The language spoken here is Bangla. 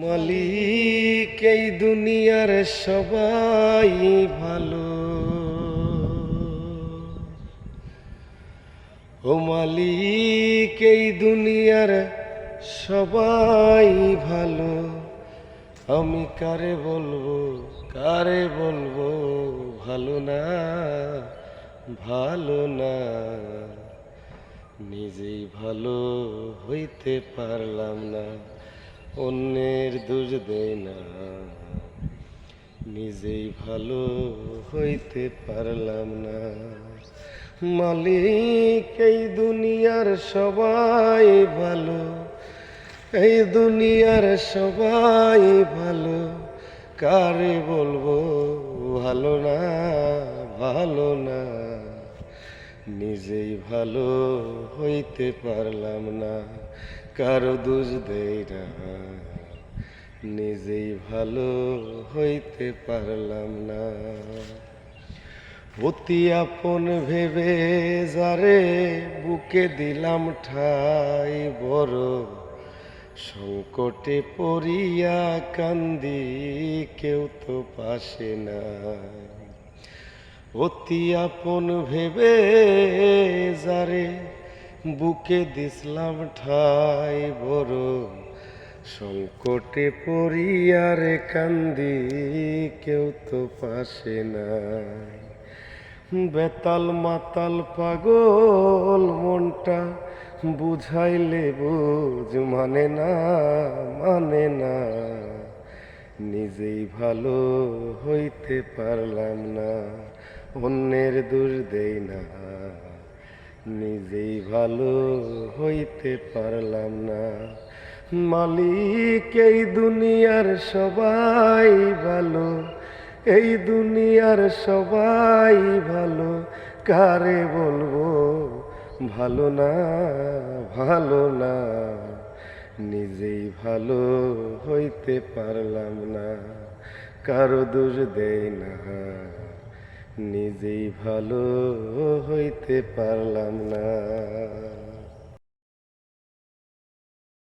মালিক এই দুনিয়ার সবাই ভালো, ও মালিক এই দুনিয়ার সবাই ভালো। আমি কারে বলবো ভালো না, ভালো না। নিজেই ভালো হইতে পারলাম না, অন্যের দোষ দেই না। নিজেই ভালো হইতে পারলাম না। মালিক এই দুনিয়ার সবাই ভালো, এই দুনিয়ার সবাই ভালো। কারে বলবো ভালো না, ভালো না। নিজেই ভালো হইতে পারলাম না, কারো দোষ দেই না। নিজেই ভালো হইতে পারলাম না। অতি আপন ভেবে যারে বুকে দিলাম ঠাই, বড় সংকটে পড়িয়া কান্দি, কেউ তো পাশে নাই। অতি আপন ভেবে যারে বুকে দিসলাম ঠাই, বড় সংকটে পড়িয়া রে কান্দি, কেউ তো পাশে নাই। বেতাল মাতাল পাগল মনটা বুঝাইলে বুঝ মানে না, মানে না। নিজেই ভালো হইতে পারলাম না, অন্যের দোষ দেই না। নিজেই ভালো হইতে পারলাম না। মালিক এই দুনিয়ার সবাই ভালো, এই দুনিয়ার সবাই ভালো। কারে বলবো ভালো না, ভালো না। নিজেই ভালো হইতে পারলাম না, কারো দোষ দেই না। নিজেই ভালো হইতে পারলাম না।